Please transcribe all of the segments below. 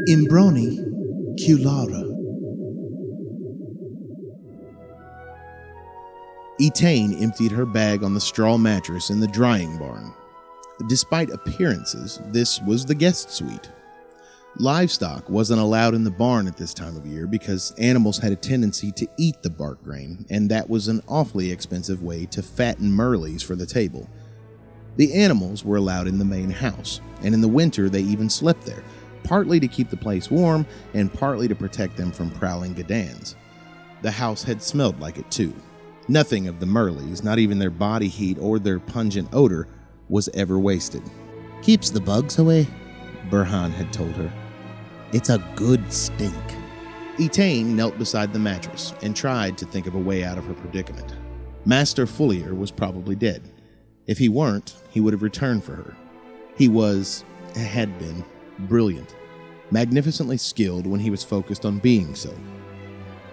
Imbroni Culara. Etain emptied her bag on the straw mattress in the drying barn. Despite appearances, this was the guest suite. Livestock wasn't allowed in the barn at this time of year because animals had a tendency to eat the bark grain, and that was an awfully expensive way to fatten Merlies for the table. The animals were allowed in the main house, and in the winter they even slept there, partly to keep the place warm and partly to protect them from prowling Gadans. The house had smelled like it too. Nothing of the Merlies, not even their body heat or their pungent odor, was ever wasted. Keeps the bugs away, Burhan had told her. It's a good stink. Etain knelt beside the mattress and tried to think of a way out of her predicament. Master Fullier was probably dead. If he weren't, he would have returned for her. He had been, brilliant, magnificently skilled when he was focused on being so.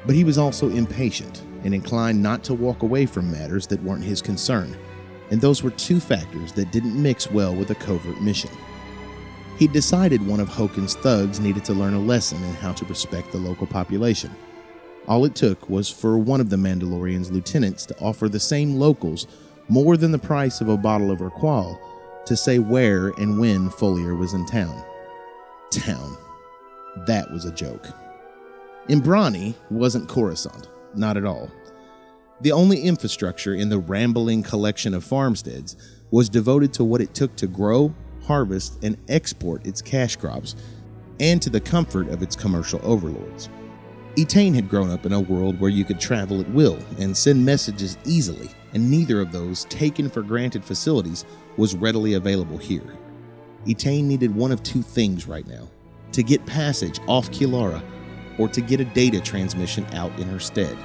But he was also impatient and inclined not to walk away from matters that weren't his concern, and those were two factors that didn't mix well with a covert mission. He'd decided one of Hokin's thugs needed to learn a lesson in how to respect the local population. All it took was for one of the Mandalorian's lieutenants to offer the same locals more than the price of a bottle of Urquell to say where and when Fullier was in town. Town. That was a joke. Imbrani wasn't Coruscant, not at all. The only infrastructure in the rambling collection of farmsteads was devoted to what it took to grow, harvest, and export its cash crops, and to the comfort of its commercial overlords. Etain had grown up in a world where you could travel at will and send messages easily, and neither of those taken-for-granted facilities was readily available here. Etain needed one of two things right now: to get passage off Kilara, or to get a data transmission out in her stead.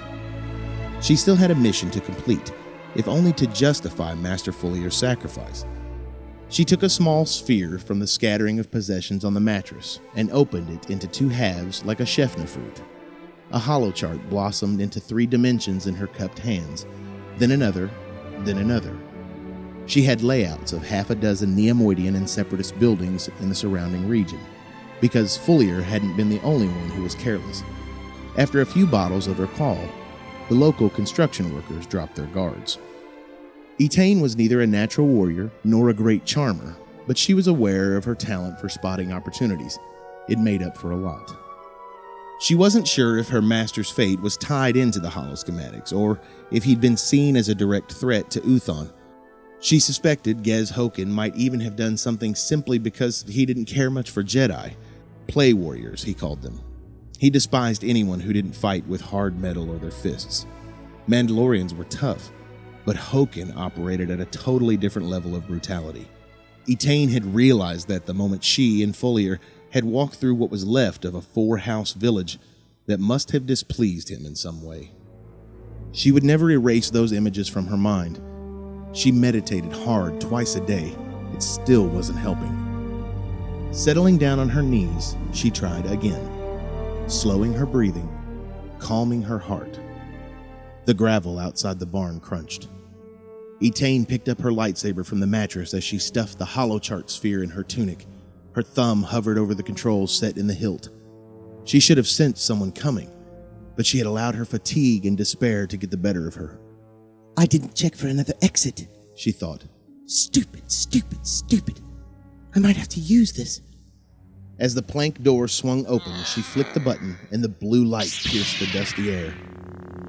She still had a mission to complete, if only to justify Master Fullier's sacrifice. She took a small sphere from the scattering of possessions on the mattress and opened it into two halves like a Shefna fruit. A hollow chart blossomed into 3 dimensions in her cupped hands, then another, then another. She had layouts of half a dozen Neomoidian and Separatist buildings in the surrounding region, because Fullier hadn't been the only one who was careless. After a few bottles of Urquell, the local construction workers dropped their guards. Etain was neither a natural warrior nor a great charmer, but she was aware of her talent for spotting opportunities. It made up for a lot. She wasn't sure if her master's fate was tied into the holoschematics, or if he'd been seen as a direct threat to Uthon. She suspected Gez Hokin might even have done something simply because he didn't care much for Jedi. Play warriors, he called them. He despised anyone who didn't fight with hard metal or their fists. Mandalorians were tough, but Hokin operated at a totally different level of brutality. Etain had realized that the moment she and Fullier had walked through what was left of a 4-house village that must have displeased him in some way. She would never erase those images from her mind. She meditated hard twice a day. It still wasn't helping. Settling down on her knees, she tried again, slowing her breathing, calming her heart. The gravel outside the barn crunched. Etain picked up her lightsaber from the mattress as she stuffed the hollow chart sphere in her tunic. Her thumb hovered over the controls set in the hilt. She should have sensed someone coming, but she had allowed her fatigue and despair to get the better of her. I didn't check for another exit, she thought. Stupid, stupid, stupid. I might have to use this. As the plank door swung open, she flicked the button and the blue light pierced the dusty air.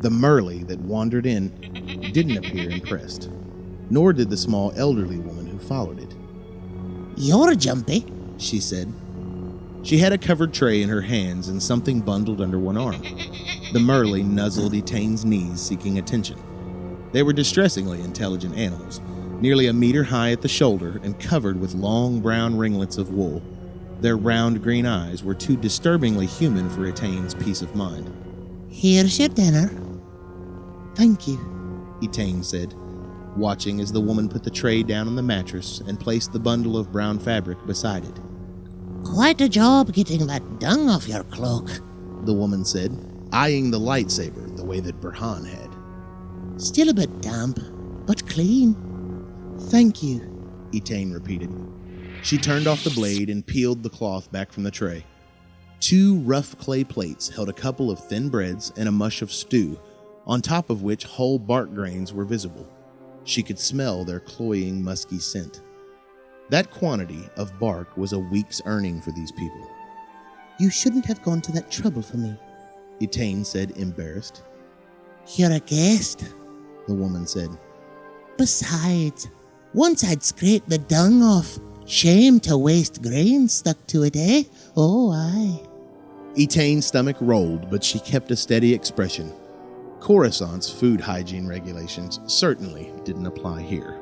The Merly that wandered in didn't appear impressed, nor did the small elderly woman who followed it. You're jumpy, she said. She had a covered tray in her hands and something bundled under one arm. The Merly nuzzled Etain's knees, seeking attention. They were distressingly intelligent animals, nearly a meter high at the shoulder and covered with long brown ringlets of wool. Their round green eyes were too disturbingly human for Etain's peace of mind. Here's your dinner. Thank you, Etain said, watching as the woman put the tray down on the mattress and placed the bundle of brown fabric beside it. Quite a job getting that dung off your cloak, the woman said, eyeing the lightsaber the way that Burhan had. Still a bit damp, but clean. Thank you, Etain repeated. She turned off the blade and peeled the cloth back from the tray. 2 rough clay plates held a couple of thin breads and a mush of stew, on top of which whole bark grains were visible. She could smell their cloying, musky scent. That quantity of bark was a week's earning for these people. You shouldn't have gone to that trouble for me, Etain said, embarrassed. You're a guest, The woman said. Besides, once I'd scraped the dung off. Shame to waste grain stuck to it, eh? Oh, aye. Etain's stomach rolled, but she kept a steady expression. Coruscant's food hygiene regulations certainly didn't apply here.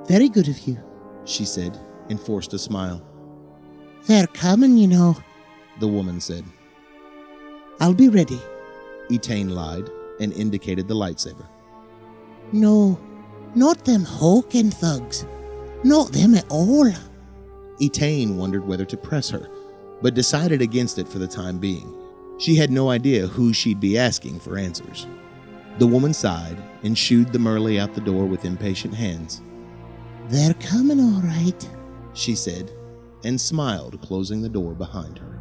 Very good of you, she said, and forced a smile. They're coming, you know, The woman said. I'll be ready. Etain lied and indicated the lightsaber. No, not them Hoken thugs. Not them at all. Etain wondered whether to press her, but decided against it for the time being. She had no idea who she'd be asking for answers. The woman sighed and shooed the Merle out the door with impatient hands. They're coming all right, she said, and smiled, closing the door behind her.